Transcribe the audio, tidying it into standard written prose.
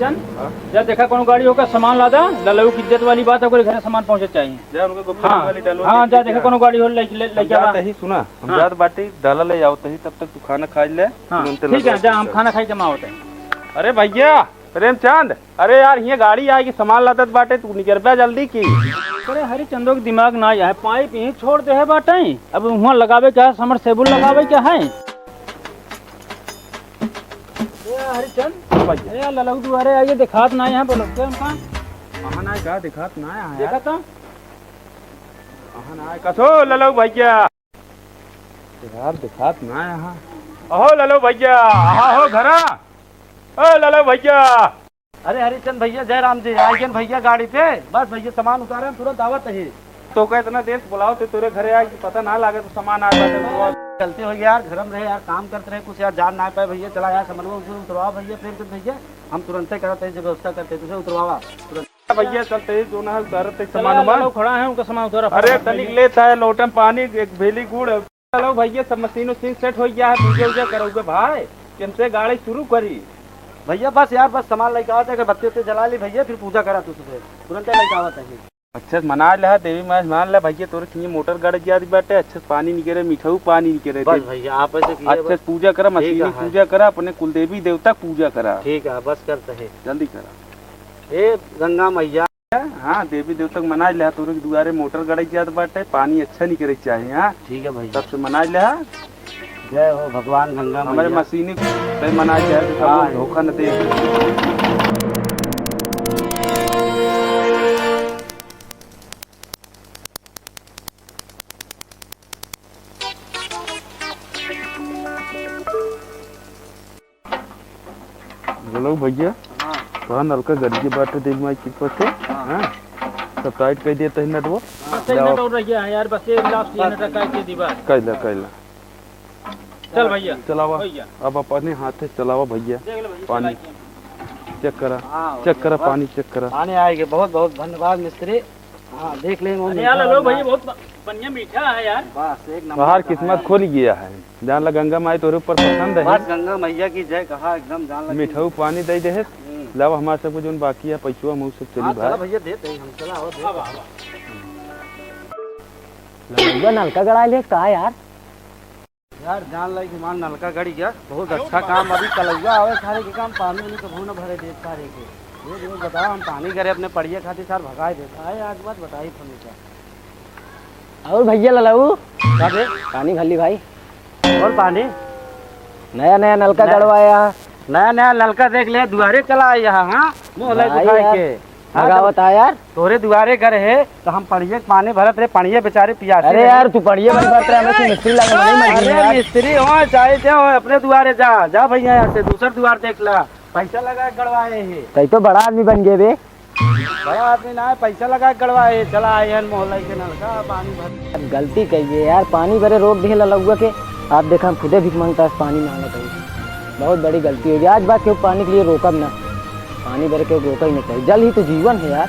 चंद जा देखा कौन गाड़ी होगा सामान लादा ललऊ की इज्जत वाली बात है कोई घर सामान पहुंचे चाहिए जा उनके गुप्ता वाली डलवा हाँ जा देखा कौन गाड़ी हो लेके आ तही सुना हम जात बाटी डाला ले जाओ तही तब तक तू खाना खा ले ठीक है जा हम खाना खाई जमा होते हैं। अरे भैया प्रेमचंद, अरे यार ये गाड़ी आएगी सामान लादत बाटे तू निकल पे जल्दी की। अरे हरिचंदो के दिमाग ना है पाइप यहीं छोड़ दे है बाटे अब वहाँ लगावे क्या है समर सेबुल लगावे क्या है हरिचंद भैया ललऊ दुआरे आइए दिखात ना है बोलो क्या कहाँ ना का दिखात ना है देखा तो कहाँ ना कसो ललऊ भैया यार दिखात ना है यहाँ अहो ललऊ भैया हाँ हो घरा ओ ललऊ भैया। अरे हरिचंद भैया जय राम जी आइए भैया गाड़ी पे बस भैया सामान उतारे तुरंत दावत है तो क्या इतना देर बुलाओ तो तेरे घरे आए कि पता ना लगे तो सामान आ जाए चलते हो यार घर में रहे यार काम करते रहे कुछ यार जान ना पाए भैया चला यार समझ उसे उतरवा भैया प्रेमचंद भैया हम तुरंत ही करते व्यवस्था करते तुझे उतरवा तुरंत भैया चलते जो ना उतारते सामान खड़ा है उनका सामान उतारा अरे तनिक लेता है लोटम पानी एक भेली गुड़ चलो भैया सब मशीनों सेट हो गया है पूजा उजा करोगे भाई किनसे गाड़ी शुरू करी भैया बस यार बस सामान लेके आवत है बत्ती उत्ती जला ली भैया फिर पूजा करा तू तुझे तुरंत लेके आवत है। अच्छा मना ले देवी माँ मान ले भैया तोरे किए मोटर गाड़ी जा रही बाटे अच्छे पानी निकले मिठाऊ पानी निकले बस भैया आप ऐसे अच्छे पूजा करा मशीनी पूजा करा अपने कुलदेवी देवता पूजा करा ठीक है बस करते है जल्दी करा ए गंगा मैया हाँ देवी देवता मना ले तोरे दुआरे मोटर गाड़ी जात बाटे पानी अच्छा निकले चाहिए हाँ ठीक है भैया सबसे मना ले जय हो भगवान गंगा हमारे मशीनी मना जाए धोखा न दे। बोलो भैया हाँ नलका गड़ी के बाटे देवी माई की पसे हाँ सब टाइट कर दिया तही नटवा यार बस एक लास्ट कैला कैला चल भैया चलावा अब अपने हाथ से चलावा भैया पानी चेक करा पानी चेक करा पानी आएगा बहुत बहुत धन्यवाद मिस्त्री हाँ देख लेंगे यार भैया बहुत बढ़िया मीठा है यार बस एक नंबर बाहर किस्मत खोल गया है जान ला गंगा माई तोरे ऊपर पसंद है बस गंगा मैया की जय कहा एकदम जान लगा मिठाऊ पानी दे दे लाव हमारे सब जो बाकी है पैसवा मुँह से चली भाई भैया देते हैं हम चला नलका गड़ा ले का यार यार जान ला कि मान नलका गड़ी गया बहुत अच्छा काम अभी कलौआ आवे सारे के काम पानी वाली कभू न भरे दे सारे के ये बताओ हम पानी करे अपने पढ़िए खातिर सार भगाए देता है आज बात बताई फोन का और भैया ललऊ क्या दे पानी भली भाई और पानी नया नया नलका गड़वाया नया नया नलका देख ले दुआरे चला यहाँ हाँ मोहल्ला दिखाई के भगावत है यार तोरे दुआरे घर है तो हम पढ़िए पानी भरत रहे पढ़िए बेचारे पिया अरे यार तू पढ़िए भरत रहे हमें मिस्त्री लगा अरे मिस्त्री हो चाहे थे अपने दुआरे जा भैया यहाँ से दूसरा दुआर देख ला पैसा लगा गड़वाए है कई तो बड़ा आदमी बन गए बे बड़ा आदमी ना पैसा लगा गड़वाए चला आए मोहल्ला के नलका पानी भर गलती कहिए यार पानी भरे रोक दिए ललुआ के आप देखा हम खुदे भीख मांगता है पानी मांगना चाहिए बहुत बड़ी गलती होगी आज बात क्यों पानी के लिए रोकब ना पानी भर के रोका ही नहीं चाहिए जल ही तो जीवन है यार।